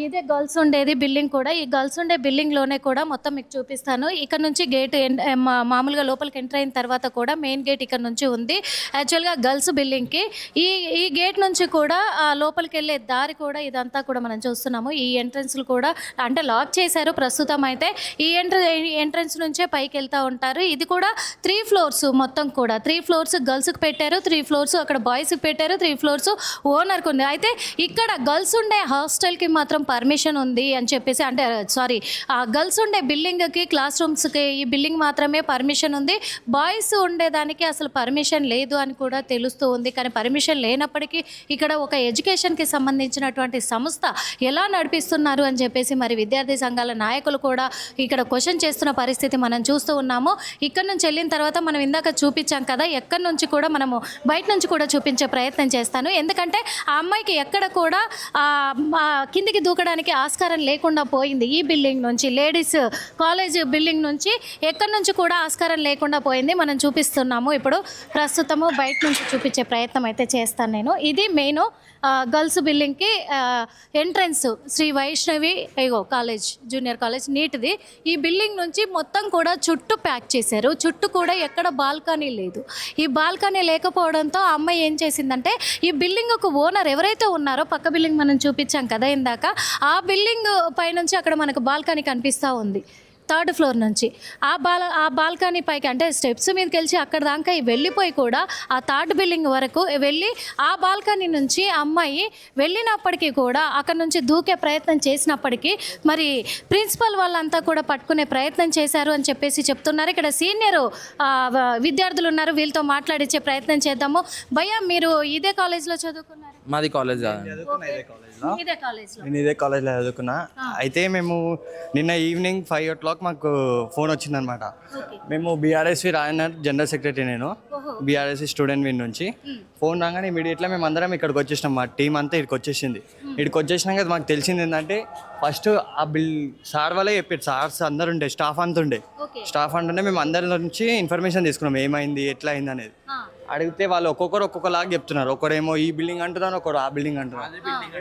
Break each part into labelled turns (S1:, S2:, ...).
S1: ఇదే గర్ల్స్ ఉండేది బిల్డింగ్ కూడా. ఈ గర్ల్స్ ఉండే బిల్డింగ్‌లోనే కూడా మొత్తం మీకు చూపిస్తాను. ఇక్కడ నుంచి గేట్ మామూలుగా లోపలికి ఎంటర్ అయిన తర్వాత కూడా మెయిన్ గేట్ ఇక్కడ నుంచి ఉంది. యాక్చువల్‌గా గర్ల్స్ బిల్డింగ్‌కి. ఈ ఈ గేట్ నుంచి కూడా లోపలికెళ్ళే దారి కూడా ఇదంతా కూడా మనం చూస్తున్నాము. ఈ ఎంట్రన్స్‌లు కూడా అంటే లాక్ చేశారు ప్రస్తుతం అయితే. ఈ ఎంట్రన్స్ నుంచే పైకెళ్తా ఉంటారు. ఇది కూడా 3 ఫ్లోర్స్ మొత్తం కూడా. 3 ఫ్లోర్స్ గర్ల్స్‌కి పెట్టారు. 3 ఫ్లోర్స్ అక్కడ బాయ్స్‌కి పెట్టారు. 3 ఫ్లోర్స్ ఓనర్‌కి ఉంది. అయితే ఇక్కడ గర్ల్స్ ఉండే హాస్టల్‌కి మాత్రం పర్మిషన్ ఉంది అని చెప్పేసి అంటే సారీ గర్ల్స్ ఉండే బిల్డింగ్‌కి క్లాస్ రూమ్స్‌కి ఈ బిల్డింగ్ మాత్రమే పర్మిషన్ ఉంది. బాయ్స్ ఉండేదానికి అసలు పర్మిషన్ లేదు అని కూడా తెలుస్తూ ఉంది. కానీ పర్మిషన్ లేనప్పటికీ ఇక్కడ ఒక ఎడ్యుకేషన్‌కి సంబంధించినటువంటి సంస్థ ఎలా నడిపిస్తున్నారు అని చెప్పేసి మరి విద్యార్థి సంఘాల నాయకులు కూడా ఇక్కడ క్వశ్చన్ చేస్తున్న పరిస్థితి మనం చూస్తూ ఉన్నాము. ఇక్కడ నుంచి వెళ్ళిన తర్వాత మనం ఇందాక చూపించాం కదా, ఎక్కడి నుంచి కూడా మనము బయట నుంచి కూడా చూపించే ప్రయత్నం చేస్తాను. ఎందుకంటే ఆ అమ్మాయికి ఎక్కడ కూడా కిందికి దూకడానికి ఆస్కారం లేకుండా పోయింది. ఈ బిల్డింగ్ నుంచి లేడీస్ కాలేజ్ బిల్డింగ్ నుంచి ఎక్కడి నుంచి కూడా ఆస్కారం లేకుండా పోయింది. మనం చూపిస్తున్నాము ఇప్పుడు ప్రస్తుతము బయట నుంచి చూపించే ప్రయత్నం అయితే చేస్తాను నేను. ఇది మెయిన్ గర్ల్స్ బిల్డింగ్కి entrance Shri Vaishnavi college junior college నీట్ది. ఈ బిల్డింగ్ నుంచి మొత్తం కూడా చుట్టూ ప్యాక్ చేశారు. చుట్టూ కూడా ఎక్కడ బాల్కనీ లేదు. ఈ బాల్కనీ లేకపోవడంతో ఆ అమ్మాయి ఏం చేసిందంటే ఈ బిల్డింగ్కు ఓనర్ ఎవరైతే ఉన్నారో పక్క బిల్డింగ్ మనం చూపించాం కదా ఇందాక, ఆ బిల్డింగ్ పైనుంచి అక్కడ మనకు బాల్కనీ కనిపిస్తూ ఉంది 3rd ఫ్లోర్ నుంచి. ఆ బాల్కనీ పైకి అంటే స్టెప్స్ మీదకి వెళ్ళి అక్కడ దాకా వెళ్ళిపోయి కూడా ఆ 3rd బిల్డింగ్ వరకు వెళ్ళి ఆ బాల్కనీ నుంచి అమ్మాయి వెళ్ళినప్పటికీ కూడా అక్కడ నుంచి దూకే ప్రయత్నం చేసినప్పటికీ మరి ప్రిన్సిపల్ వాళ్ళంతా కూడా పట్టుకునే ప్రయత్నం చేశారు అని చెప్పేసి చెప్తున్నారు. ఇక్కడ సీనియర్ విద్యార్థులు ఉన్నారు, వీళ్ళతో మాట్లాడించే ప్రయత్నం చేద్దాము. భయ్యా మీరు ఇదే కాలేజ్లో చదువుకున్నారు?
S2: మాది కాలేజ్
S3: నేను ఇదే కాలేజ్లో చదువుకున్నా. అయితే మేము నిన్న ఈవినింగ్ 5 o'clock మాకు ఫోన్ వచ్చిందనమాట. మేము బీఆర్ఎస్వి రాయనర్ జనరల్ సెక్రటరీ, నేను బీఆర్ఎస్వి స్టూడెంట్ విన్ నుంచి ఫోన్ రాగానే ఇమీడియట్గా మేము అందరం ఇక్కడికి వచ్చేసినాం. మా టీం అంతా ఇక్కడికి వచ్చేసింది. ఇక్కడికి వచ్చేసినాక మాకు తెలిసింది ఏంటంటే ఫస్ట్ ఆ సార్ వాళ్ళే చెప్పారు. సార్స్ అందరు ఉండే, స్టాఫ్ అంతా ఉండే. స్టాఫ్ అంటుంటే మేము అందరి నుంచి ఇన్ఫర్మేషన్ తీసుకున్నాం ఏమైంది ఎట్లా అయింది అనేది. అడిగితే వాళ్ళు ఒక్కొక్కలాగా చెప్తున్నారు. ఒకరేమో ఈ బిల్డింగ్ అంటున్నారు, ఒకరు ఆ బిల్డింగ్ అంటున్నారు.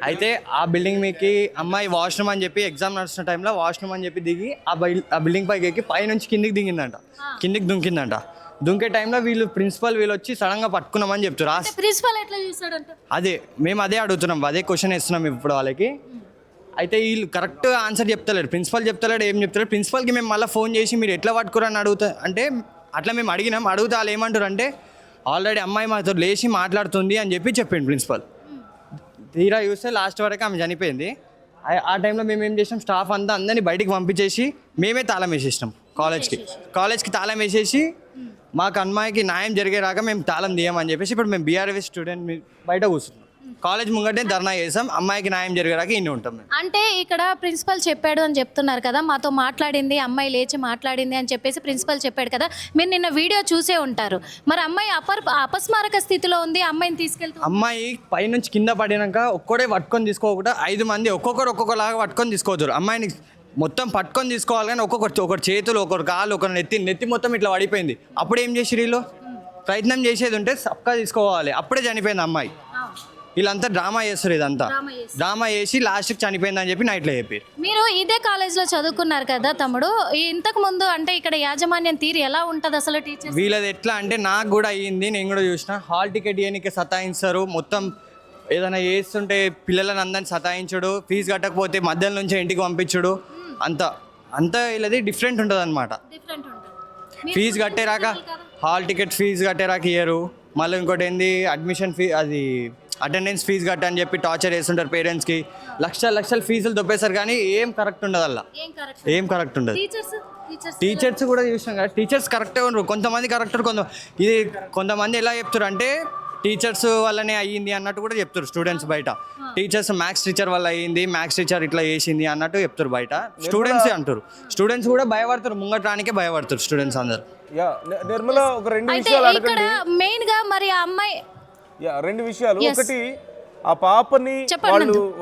S3: అయితే ఆ బిల్డింగ్ మీకు అమ్మాయి వాష్రూమ్ అని చెప్పి ఎగ్జామ్ నడుస్తున్న టైంలో వాష్రూమ్ అని చెప్పి దిగి ఆ బిల్డింగ్ పైకి ఎక్కి పైనుంచి కిందికి దిగిందంట, కిందికి దుంకిందంట. దుంకే టైంలో ప్రిన్సిపల్ వీళ్ళు వచ్చి సడన్గా పట్టుకున్నామని చెప్తున్నారు.
S1: ప్రిన్సిపల్ ఎట్లా చూస్తాడంట?
S3: మేము అదే అడుగుతున్నాం, అదే క్వశ్చన్ ఇస్తున్నాం ఇప్పుడు వాళ్ళకి. అయితే వీళ్ళు కరెక్ట్ ఆన్సర్ చెప్తలేడు, ప్రిన్సిపల్ చెప్తలేడు, ఏం చెప్తలేడు. ప్రిన్సిపల్కి మేము మళ్ళీ ఫోన్ చేసి మీరు ఎట్లా పట్టుకురని అడుగుతా అంటే అట్లా మేము అడిగినాం. అడుగుతా వాళ్ళు ఏమంటారు అంటే ఆల్రెడీ అమ్మాయి మాతో లేచి మాట్లాడుతుంది అని చెప్పిండు ప్రిన్సిపల్. తీరా చూస్తే లాస్ట్ వరకు ఆమె చనిపోయింది. ఆ టైంలో మేము ఏం చేసినాం, స్టాఫ్ అంతా అందరినీ బయటికి పంపించేసి మేమే తాళం వేసేసినాం. కాలేజ్కి తాళం వేసేసి మాకు అమ్మాయికి న్యాయం జరిగేరాక మేము తాళం తీయమని చెప్పేసి ఇప్పుడు మేము బీఆర్ఎస్ స్టూడెంట్ బయట కూర్చున్నాం. కాలేజ్ ముంగటే ధర్నా చేసాం. అమ్మాయికి న్యాయం జరిగేరాక ఇన్ని ఉంటాం.
S1: అంటే ఇక్కడ ప్రిన్సిపల్ చెప్పాడు అని చెప్తున్నారు కదా, మాతో మాట్లాడింది, అమ్మాయి లేచి మాట్లాడింది అని చెప్పేసి ప్రిన్సిపల్ చెప్పాడు కదా. మీరు నిన్న వీడియో చూసే ఉంటారు. మరి అమ్మాయి అపస్మారక స్థితిలో ఉంది, అమ్మాయిని తీసుకెళ్తూ
S3: అమ్మాయి పైనుంచి కింద పడినాక ఒక్కడే పట్టుకొని తీసుకోకుండా 5 మంది ఒక్కొక్కలాగా పట్టుకొని తీసుకోవద్దు. అమ్మాయిని మొత్తం పట్టుకొని తీసుకోవాలి కానీ ఒకరి చేతులు, ఒకరు కాళ్ళు, ఒకరు నెత్తి మొత్తం ఇట్లా పడిపోయింది. అప్పుడు ఏం చేసి వీళ్ళు ప్రయత్నం చేసేది ఉంటే సబ్కా తీసుకోవాలి. అప్పుడే చనిపోయింది అమ్మాయి. వీళ్ళంతా డ్రామా చేస్తారు, ఇదంతా డ్రామా చేసి లాస్ట్కి చనిపోయిందని చెప్పి నైట్లో చెప్పారు.
S1: మీరు ఇదే కాలేజ్లో చదువుకున్నారు కదా తమ్ముడు, ఇంతకు ముందు అంటే ఇక్కడ యాజమాన్యం తీరు ఎలా ఉంటుంది అసలు? టీచర్
S3: వీళ్ళది ఎట్లా అంటే నాకు కూడా అయ్యింది, నేను కూడా చూసిన. హాల్ టికెట్ ఇవ్వడానికి సతాయిస్తారు, మొత్తం ఏదైనా చేస్తుంటే పిల్లలని అందరిని సతాయించడు, ఫీజు కట్టకపోతే మధ్యలో నుంచి ఇంటికి పంపించడు. అంతా వీళ్ళది డిఫరెంట్ ఉంటుంది అనమాట. ఫీజు కట్టేరాక హాల్ టికెట్ ఫీజు కట్టేరాక ఇయ్యరు. మళ్ళీ ఇంకోటి ఏంది అడ్మిషన్ ఫీ, అది అటెండెన్స్ ఫీజు కట్టని చెప్పి టార్చర్ చేస్తుంటారు పేరెంట్స్కి. లక్షల ఫీజులు దొబ్బేస్తారు కానీ ఏం కరెక్ట్ ఉండదు అలా, ఏం కరెక్ట్ ఉండదు. టీచర్స్ కూడా చూసినాం కదా, టీచర్స్ కరెక్టే ఉండరు. కొంతమంది కరెక్ట్, కొంతమంది ఎలా చెప్తారు అంటే టీచర్స్ వల్లనే అయ్యింది అన్నట్టు కూడా చెప్తారు స్టూడెంట్స్ బయట. టీచర్స్ మ్యాథ్స్ టీచర్ వల్ల అయ్యింది, మ్యాథ్స్ టీచర్ ఇట్లా చేసింది అన్నట్టు చెప్తారు బయట. స్టూడెంట్స్ అంటారు, స్టూడెంట్స్ కూడా భయపడతారు, ముంగటానికే భయపడతారు స్టూడెంట్స్ అందరు.
S4: నిర్మల ఒక 2 విషయాలు అడగండి.
S1: మెయిన్ గా మరి ఆ అమ్మాయి
S4: 2 విషయాలు. ఒకటి, ఆ పాపని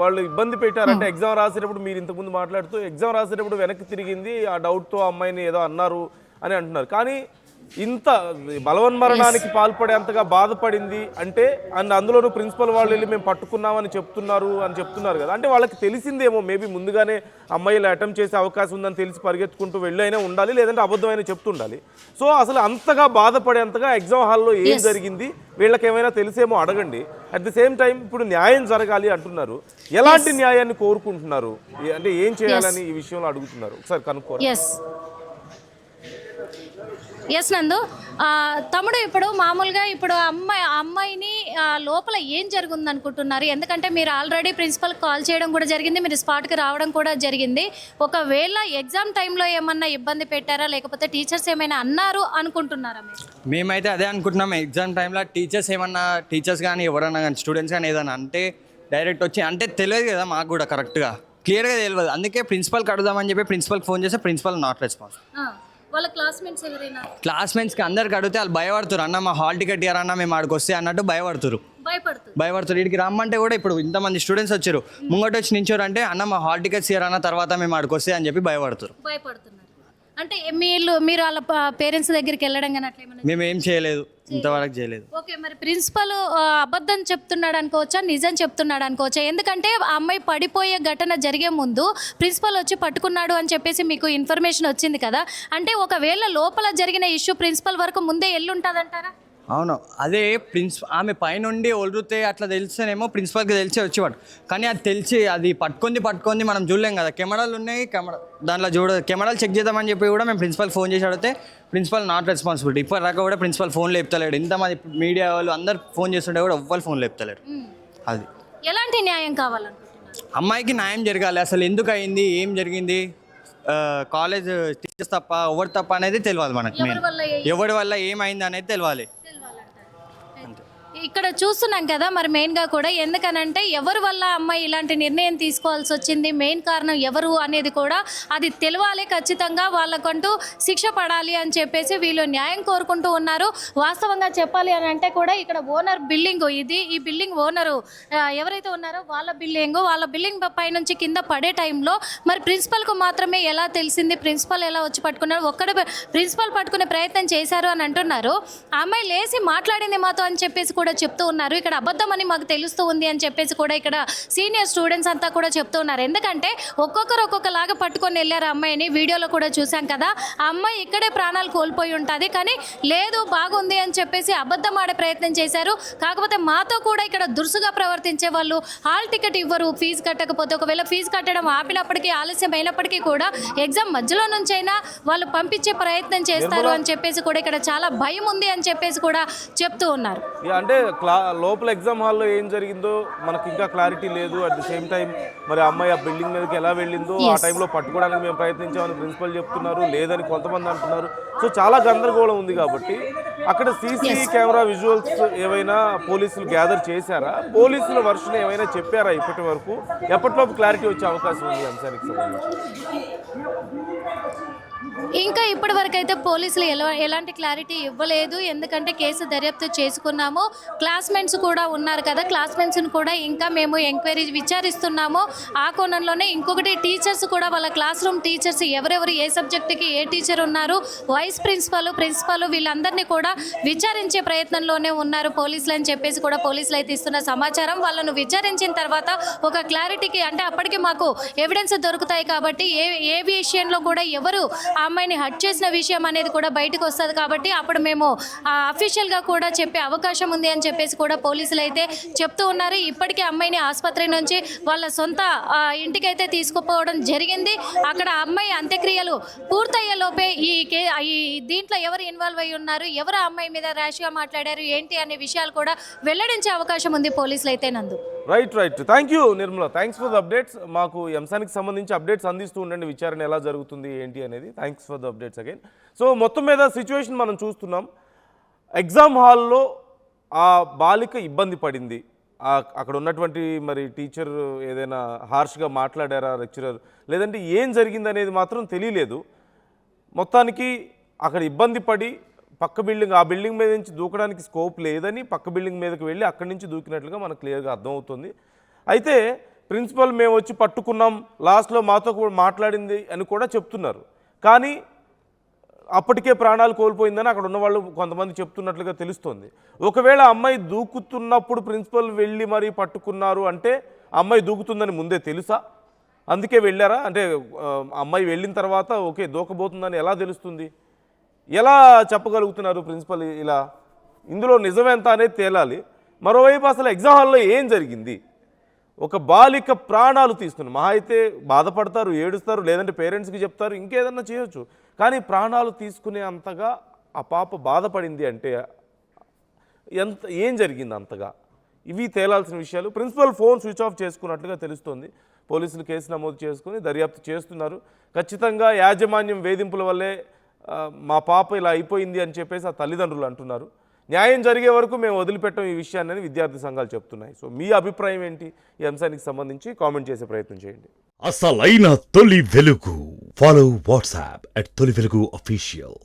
S4: వాళ్ళు ఇబ్బంది పెట్టారంటే ఎగ్జామ్ రాసేటప్పుడు మీరు ఇంతకుముందు మాట్లాడుతూ ఎగ్జామ్ రాసేటప్పుడు వెనక్కి తిరిగింది, ఆ డౌట్తో అమ్మాయిని ఏదో అన్నారు అని అంటున్నారు. కానీ ఇంత బలవన్మరణానికి పాల్పడేంతగా బాధపడింది అంటే అండ్ అందులోనూ ప్రిన్సిపల్ వాళ్ళు వెళ్ళి మేము పట్టుకున్నామని చెప్తున్నారు కదా, అంటే వాళ్ళకి తెలిసిందేమో మేబీ ముందుగానే అమ్మాయిలు అటెంప్ట్ చేసే అవకాశం ఉందని తెలిసి పరిగెత్తుకుంటూ వెళ్ళి అయినా ఉండాలి, లేదంటే అబద్ధమైనా చెప్తుండాలి. సో అసలు అంతగా బాధపడేంతగా ఎగ్జామ్ హాల్లో ఏం జరిగింది వీళ్ళకి ఏమైనా తెలిసేమో అడగండి. అట్ ది సేమ్ టైం ఇప్పుడు న్యాయం జరగాలి అంటున్నారు, ఎలాంటి న్యాయాన్ని కోరుకుంటున్నారు, అంటే ఏం చేయాలని ఈ విషయంలో అడుగుతున్నారు, ఒకసారి కనుక్కోండి.
S1: ఎస్ నందు, తమ్ముడు ఇప్పుడు మామూలుగా ఇప్పుడు అమ్మాయిని లోపల ఏం జరుగుంది అనుకుంటున్నారు? ఎందుకంటే మీరు ఆల్రెడీ ప్రిన్సిపల్ కాల్ చేయడం కూడా జరిగింది, మీరు స్పాట్కి రావడం కూడా జరిగింది. ఒకవేళ ఎగ్జామ్ టైంలో ఏమన్నా ఇబ్బంది పెట్టారా, లేకపోతే టీచర్స్ ఏమైనా అన్నారు అనుకుంటున్నారా?
S3: మేమైతే అదే అనుకుంటున్నాం. ఎగ్జామ్ టైంలో టీచర్స్ కానీ ఎవరన్నా కానీ స్టూడెంట్స్ కానీ ఏదైనా అంటే డైరెక్ట్ వచ్చి అంటే తెలియదు కదా మాకు కూడా కరెక్ట్గా క్లియర్గా తెలియదు. అందుకే ప్రిన్సిపల్కి అడుగుదామని చెప్పి ప్రిన్సిపల్కి ఫోన్ చేస్తే ప్రిన్సిపల్ నాట్ రెస్పాన్స్.
S1: వాళ్ళ క్లాస్మేట్స్ ఎవరైనా
S3: క్లాస్మేట్స్కి అందరికి అడిగితే వాళ్ళు భయపడుతున్నారు, అన్న మా హాల్ టికెట్ ఇయ్యారన్నా మేము ఆడికి వస్తే అన్నట్టు భయపడుతున్నారు. వీడికి రమ్మంటే కూడా ఇప్పుడు ఇంతమంది స్టూడెంట్స్ వచ్చారు, ముంగట వచ్చి నించోరు అంటే అన్న మా హాల్ టికెట్స్ ఇయ్యారన్న తర్వాత మేము ఆడికి వస్తే అని చెప్పి భయపడుతున్నారు.
S1: అంటే మీరు వాళ్ళ పేరెంట్స్ దగ్గరికి వెళ్ళడం కానీ అట్లా ఏమైనా?
S3: మేము ఏం చేయలేదు, ఇంతవరకు చేయలేదు.
S1: ఓకే, మరి ప్రిన్సిపల్ అబద్ధం చెప్తున్నాడు అనుకోవచ్చా, నిజం చెప్తున్నాడు అనుకోవచ్చా? ఎందుకంటే ఆ అమ్మాయి పడిపోయే ఘటన జరిగే ముందు ప్రిన్సిపల్ వచ్చి పట్టుకున్నాడు అని చెప్పేసి మీకు ఇన్ఫర్మేషన్ వచ్చింది కదా, అంటే ఒకవేళ లోపల జరిగిన ఇష్యూ ప్రిన్సిపల్ వరకు ముందే వెళ్ళుంటుందంటారా?
S3: అవును, అదే ఆమె పైనుండి ఒలురుతే అట్లా తెలిస్తేనేమో ప్రిన్సిపల్కి తెలిసి వచ్చేవాడు, కానీ అది తెలిసి అది పట్టుకుంది మనం చూడలేం కదా. కెమెరాలు ఉన్నాయి, దాంట్లో కెమెరాలు చెక్ చేద్దామని చెప్పి కూడా మేము ప్రిన్సిపల్ ఫోన్ చేసి అడిగితే ప్రిన్సిపల్ నాట్ రెస్పాన్సిబిలిటీ. ఇప్పటిదాకా కూడా ప్రిన్సిపల్ ఫోన్ లేపుతలేడు. ఇంతమంది మీడియా వాళ్ళు అందరు ఫోన్ చేస్తుంటే కూడా ఎవ్వరు ఫోన్ లేపుతలేడు. అది
S1: ఎలాంటి న్యాయం కావాలనుకుంటున్నారు?
S3: అమ్మాయికి న్యాయం జరగాలి. అసలు ఎందుకు అయింది, ఏం జరిగింది, కాలేజ్ టీచర్స్ తప్ప ఎవరు తప్ప అనేది తెలియాలి మనకి. ఎవరి వల్ల ఏమైంది అనేది తెలియాలి.
S1: ఇక్కడ చూస్తున్నాం కదా, మరి మెయిన్గా కూడా ఎందుకనంటే ఎవరి వల్ల అమ్మాయి ఇలాంటి నిర్ణయం తీసుకోవాల్సి వచ్చింది, మెయిన్ కారణం ఎవరు అనేది కూడా అది తెలియాలి. ఖచ్చితంగా వాళ్ళకంటూ శిక్ష పడాలి అని చెప్పేసి వీళ్ళు న్యాయం కోరుకుంటూ ఉన్నారు. వాస్తవంగా చెప్పాలి అని అంటే కూడా ఇక్కడ ఓనర్ బిల్డింగ్ ఇది, ఈ బిల్డింగ్ ఓనరు ఎవరైతే ఉన్నారో వాళ్ళ బిల్డింగ్ పైనుంచి కింద పడే టైంలో మరి ప్రిన్సిపల్కు మాత్రమే ఎలా తెలిసింది, ప్రిన్సిపల్ ఎలా వచ్చి పట్టుకున్నారు, ప్రిన్సిపల్ పట్టుకునే ప్రయత్నం చేశారు అని అంటున్నారు. ఆ అమ్మాయి లేచి మాట్లాడింది మాతో అని చెప్పేసి కూడా చెప్తూ ఉన్నారు. ఇక్కడ అబద్ధం అని మాకు తెలుస్తూ ఉంది అని చెప్పేసి కూడా ఇక్కడ సీనియర్ స్టూడెంట్స్ అంతా కూడా చెప్తూ ఉన్నారు. ఎందుకంటే ఒక్కొక్కరు ఒక్కొక్కలాగా పట్టుకొని వెళ్ళారు అమ్మాయిని, వీడియోలో కూడా చూసాం కదా. ఆ అమ్మాయి ఇక్కడే ప్రాణాలు కోల్పోయి ఉంటుంది, కానీ లేదు బాగుంది అని చెప్పేసి అబద్ధం ఆడే ప్రయత్నం చేశారు. కాకపోతే మాతో కూడా ఇక్కడ దురుసుగా ప్రవర్తించే వాళ్ళు హాల్ టికెట్ ఇవ్వరు, ఫీజు కట్టకపోతే, ఒకవేళ ఫీజు కట్టడం ఆపినప్పటికీ ఆలస్యం అయినప్పటికీ కూడా ఎగ్జామ్ మధ్యలో నుంచైనా వాళ్ళు పంపించే ప్రయత్నం చేస్తారు అని చెప్పేసి కూడా ఇక్కడ చాలా భయం ఉంది అని చెప్పేసి కూడా చెప్తూ ఉన్నారు.
S4: అంటే లోపల ఎగ్జామ్ హాల్లో ఏం జరిగిందో మనకి ఇంకా క్లారిటీ లేదు. అట్ ది సేమ్ టైం మరి అమ్మాయి ఆ బిల్డింగ్ మీదకి ఎలా వెళ్ళిందో ఆ టైంలో పట్టుకోవడానికి మేము ప్రయత్నించామని ప్రిన్సిపల్ చెప్తున్నారు, లేదని కొంతమంది అంటున్నారు. సో చాలా గందరగోళం ఉంది కాబట్టి అక్కడ సీసీ కెమెరా విజువల్స్ ఏవైనా పోలీసులు గ్యాదర్ చేశారా, పోలీసుల వర్షన్ ఏమైనా చెప్పారా ఇప్పటి వరకు, ఎప్పటిలోపు క్లారిటీ వచ్చే అవకాశం ఉంది అంశానికి సంబంధించి?
S1: ఇంకా ఇప్పటి వరకు అయితే పోలీసులు ఎలాంటి క్లారిటీ ఇవ్వలేదు. ఎందుకంటే కేసు దర్యాప్తు చేసుకున్నాము, క్లాస్మేట్స్ కూడా ఉన్నారు కదా, క్లాస్మేట్స్ని కూడా ఇంకా మేము ఎంక్వైరీ విచారిస్తున్నాము. ఆ కోణంలోనే ఇంకొకటి టీచర్స్ కూడా వాళ్ళ క్లాస్ రూమ్ టీచర్స్ ఎవరెవరు ఏ సబ్జెక్టుకి ఏ టీచర్ ఉన్నారు, వైస్ ప్రిన్సిపల్ వీళ్ళందరినీ కూడా విచారించే ప్రయత్నంలోనే ఉన్నారు పోలీసులు అని చెప్పేసి కూడా పోలీసులు అయితే ఇస్తున్న సమాచారం. వాళ్ళను విచారించిన తర్వాత ఒక క్లారిటీకి అంటే అప్పటికి మాకు ఎవిడెన్స్ దొరుకుతాయి కాబట్టి ఏ విషయంలో కూడా ఎవరు ఆ అమ్మాయిని హట్ చేసిన విషయం అనేది కూడా బయటకు వస్తుంది కాబట్టి అప్పుడు మేము అఫీషియల్గా కూడా చెప్పే అవకాశం ఉంది అని చెప్పేసి కూడా పోలీసులు అయితే చెప్తూ ఉన్నారు. ఇప్పటికే అమ్మాయిని ఆసుపత్రి నుంచి వాళ్ళ సొంత ఇంటికైతే తీసుకుపోవడం జరిగింది. అక్కడ అమ్మాయి అంత్యక్రియలు పూర్తయ్యే లోపే ఈ దీంట్లో ఎవరు ఇన్వాల్వ్ అయ్యి ఉన్నారు, ఎవరు అమ్మాయి మీద ర్యాష్గా మాట్లాడారు ఏంటి అనే విషయాలు కూడా వెల్లడించే అవకాశం ఉంది పోలీసులు అయితే. నందు
S4: right thank you Nirmala, thanks for the updates. మాకు ఈ అంశానికి సంబంధించి అప్డేట్స్ అందిస్తూ ఉండండి, విచారణ ఎలా జరుగుతుంది ఏంటి అనేది. Thanks for the updates again. So మొత్తం మీద సిచ్యువేషన్ మనం చూస్తున్నాం, ఎగ్జామ్ హాల్లో ఆ బాలిక ఇబ్బంది పడింది, అక్కడ ఉన్నటువంటి మరి టీచర్ ఏదైనా హార్ష్గా మాట్లాడారా లెక్చరర్, లేదంటే ఏం జరిగింది అనేది మాత్రం తెలియలేదు. మొత్తానికి అక్కడ ఇబ్బంది పడి పక్క బిల్డింగ్ ఆ బిల్డింగ్ మీద నుంచి దూకడానికి స్కోప్ లేదని పక్క బిల్డింగ్ మీదకి వెళ్ళి అక్కడి నుంచి దూకినట్లుగా మనకు క్లియర్గా అర్థమవుతుంది. అయితే ప్రిన్సిపల్ మేము వచ్చి పట్టుకున్నాం, లాస్ట్లో మాతో కూడా మాట్లాడింది అని కూడా చెప్తున్నారు. కానీ అప్పటికే ప్రాణాలు కోల్పోయిందని అక్కడ ఉన్న వాళ్ళు కొంతమంది చెప్తున్నట్లుగా తెలుస్తోంది. ఒకవేళ అమ్మాయి దూకుతున్నప్పుడు ప్రిన్సిపల్ వెళ్ళి మరీ పట్టుకున్నారు అంటే అమ్మాయి దూకుతుందని ముందే తెలుసా, అందుకే వెళ్ళారా? అంటే అమ్మాయి వెళ్ళిన తర్వాత ఓకే దూకబోతుందని ఎలా తెలుస్తుంది, ఎలా చెప్పగలుగుతున్నారు ప్రిన్సిపల్ ఇలా? ఇందులో నిజమేంత అనేది తేలాలి. మరోవైపు అసలు ఎగ్జామ్ హాల్లో ఏం జరిగింది? ఒక బాలిక ప్రాణాలు తీస్తున్నారు. మహా అయితే బాధపడతారు, ఏడుస్తారు, లేదంటే పేరెంట్స్కి చెప్తారు, ఇంకేదన్నా చేయొచ్చు. కానీ ప్రాణాలు తీసుకునే అంతగా ఆ పాప బాధపడింది అంటే ఏం జరిగింది అంతగా? ఇవి తేలాల్సిన విషయాలు. ప్రిన్సిపల్ ఫోన్ స్విచ్ ఆఫ్ చేసుకున్నట్లుగా తెలుస్తోంది. పోలీసులు కేసు నమోదు చేసుకుని దర్యాప్తు చేస్తున్నారు. ఖచ్చితంగా యాజమాన్యం వేధింపుల వల్లే మా పాప ఇలా అయిపోయింది అని చెప్పేసి ఆ తల్లిదండ్రులు అంటున్నారు. న్యాయం జరిగే వరకు మేము వదిలిపెట్టం ఈ విషయాన్ని విద్యార్థి సంఘాలు చెప్తున్నాయి. సో మీ అభిప్రాయం ఏంటి ఈ అంశానికి సంబంధించి కామెంట్ చేసే ప్రయత్నం చేయండి.
S2: అసలైన తొలి వెలుగు. ఫాలో వాట్సాప్ @తొలి వెలుగు official.